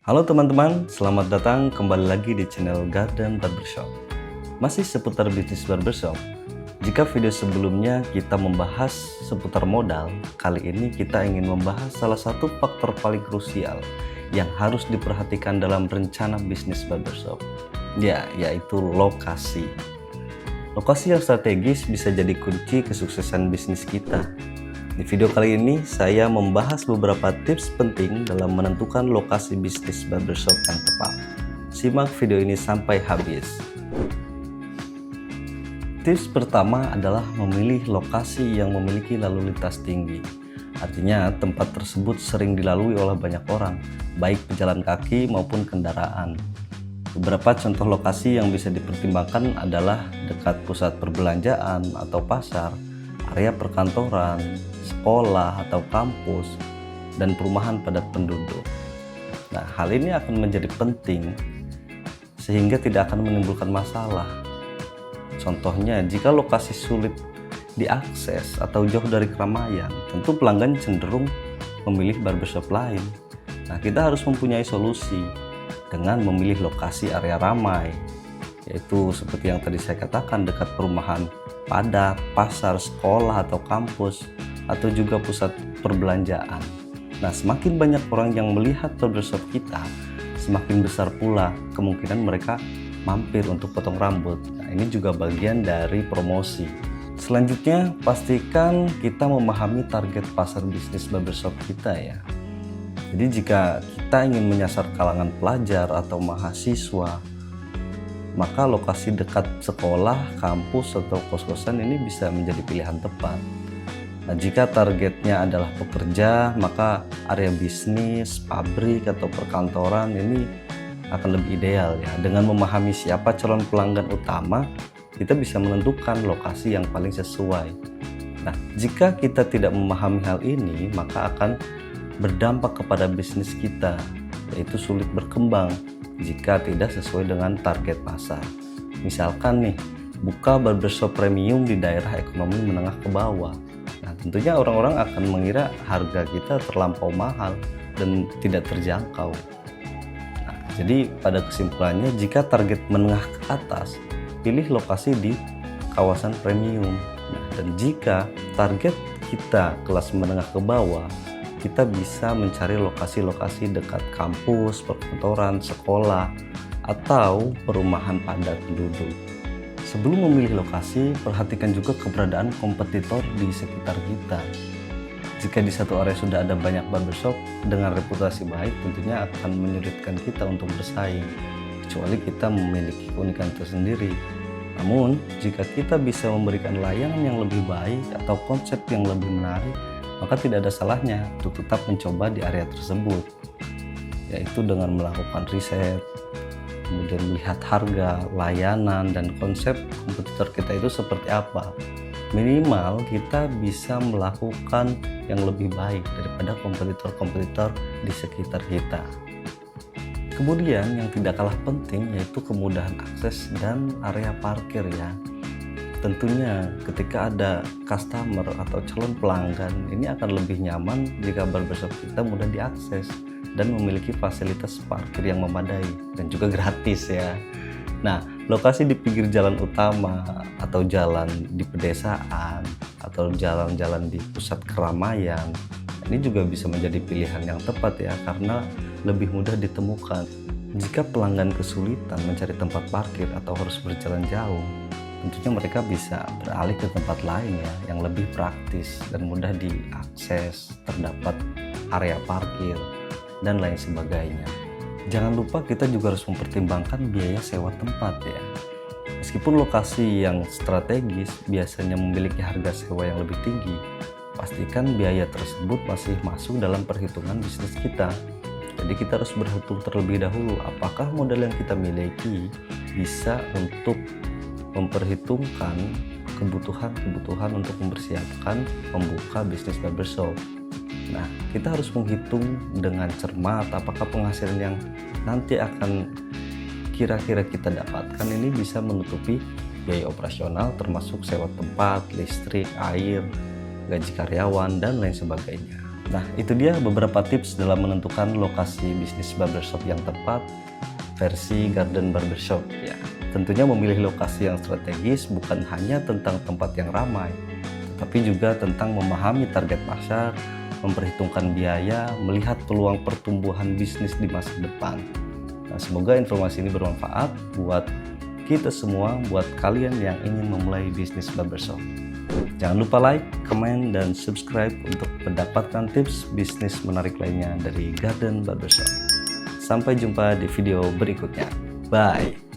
Halo teman-teman, selamat datang kembali lagi di channel Garden Barbershop. Masih seputar bisnis barbershop. Jika video sebelumnya kita membahas seputar modal, kali ini kita ingin membahas salah satu faktor paling krusial yang harus diperhatikan dalam rencana bisnis barbershop, yaitu lokasi. Lokasi yang strategis bisa jadi kunci kesuksesan bisnis kita. Di video kali ini, saya membahas beberapa tips penting dalam menentukan lokasi bisnis barbershop yang tepat. Simak video ini sampai habis. Tips pertama adalah memilih lokasi yang memiliki lalu lintas tinggi. Artinya, tempat tersebut sering dilalui oleh banyak orang, baik pejalan kaki maupun kendaraan. Beberapa contoh lokasi yang bisa dipertimbangkan adalah dekat pusat perbelanjaan atau pasar, area perkantoran, sekolah atau kampus, dan perumahan padat penduduk. Nah, hal ini akan menjadi penting sehingga tidak akan menimbulkan masalah. Contohnya, jika lokasi sulit diakses atau jauh dari keramaian, tentu pelanggan cenderung memilih barbershop lain. Nah, kita harus mempunyai solusi dengan memilih lokasi area ramai, yaitu seperti yang tadi saya katakan, dekat perumahan padat, pasar, sekolah atau kampus, atau juga pusat perbelanjaan. Nah, semakin banyak orang yang melihat barbershop kita, semakin besar pula kemungkinan mereka mampir untuk potong rambut. Nah, ini juga bagian dari promosi. Selanjutnya, pastikan kita memahami target pasar bisnis barbershop kita ya. Jadi jika kita ingin menyasar kalangan pelajar atau mahasiswa, maka lokasi dekat sekolah, kampus, atau kos-kosan ini bisa menjadi pilihan tepat. Nah, jika targetnya adalah pekerja, maka area bisnis, pabrik, atau perkantoran ini akan lebih ideal ya. Dengan memahami siapa calon pelanggan utama, kita bisa menentukan lokasi yang paling sesuai. Nah, jika kita tidak memahami hal ini, maka akan berdampak kepada bisnis kita, yaitu sulit berkembang jika tidak sesuai dengan target pasar. Misalkan nih, buka barbershop premium di daerah ekonomi menengah ke bawah. Nah, tentunya orang-orang akan mengira harga kita terlampau mahal dan tidak terjangkau. Nah, jadi pada kesimpulannya, jika target menengah ke atas, pilih lokasi di kawasan premium. Nah, dan jika target kita kelas menengah ke bawah, kita bisa mencari lokasi-lokasi dekat kampus, perkantoran, sekolah, atau perumahan padat penduduk. Sebelum memilih lokasi, perhatikan juga keberadaan kompetitor di sekitar kita. Jika di satu area sudah ada banyak barbershop dengan reputasi baik, tentunya akan menyulitkan kita untuk bersaing, kecuali kita memiliki keunikan tersendiri. Namun, jika kita bisa memberikan layanan yang lebih baik atau konsep yang lebih menarik, maka tidak ada salahnya untuk tetap mencoba di area tersebut, yaitu dengan melakukan riset, kemudian melihat harga, layanan, dan konsep kompetitor kita itu seperti apa. Minimal kita bisa melakukan yang lebih baik daripada kompetitor-kompetitor di sekitar kita. Kemudian yang tidak kalah penting yaitu kemudahan akses dan area parkir ya. Tentunya ketika ada customer atau calon pelanggan, ini akan lebih nyaman jika barbershop kita mudah diakses dan memiliki fasilitas parkir yang memadai dan juga gratis ya. Nah, lokasi di pinggir jalan utama atau jalan di pedesaan atau jalan-jalan di pusat keramaian, ini juga bisa menjadi pilihan yang tepat ya, karena lebih mudah ditemukan. Jika pelanggan kesulitan mencari tempat parkir atau harus berjalan jauh, tentunya mereka bisa beralih ke tempat lain ya, yang lebih praktis dan mudah diakses, terdapat area parkir, dan lain sebagainya. Jangan lupa kita juga harus mempertimbangkan biaya sewa tempat ya. Meskipun lokasi yang strategis biasanya memiliki harga sewa yang lebih tinggi, pastikan biaya tersebut masih masuk dalam perhitungan bisnis kita. Jadi kita harus berhitung terlebih dahulu apakah modal yang kita miliki bisa untuk memperhitungkan kebutuhan untuk mempersiapkan membuka bisnis barbershop. Nah, kita harus menghitung dengan cermat apakah penghasilan yang nanti akan kira-kira kita dapatkan ini bisa menutupi biaya operasional termasuk sewa tempat, listrik, air, gaji karyawan, dan lain sebagainya. Nah, itu dia beberapa tips dalam menentukan lokasi bisnis barbershop yang tepat versi Garden Barbershop ya. Tentunya memilih lokasi yang strategis bukan hanya tentang tempat yang ramai, tetapi juga tentang memahami target pasar, memperhitungkan biaya, melihat peluang pertumbuhan bisnis di masa depan. Nah, semoga informasi ini bermanfaat buat kita semua, buat kalian yang ingin memulai bisnis barbershop. Jangan lupa like, komen, dan subscribe untuk mendapatkan tips bisnis menarik lainnya dari Garden Barbershop. Sampai jumpa di video berikutnya. Bye!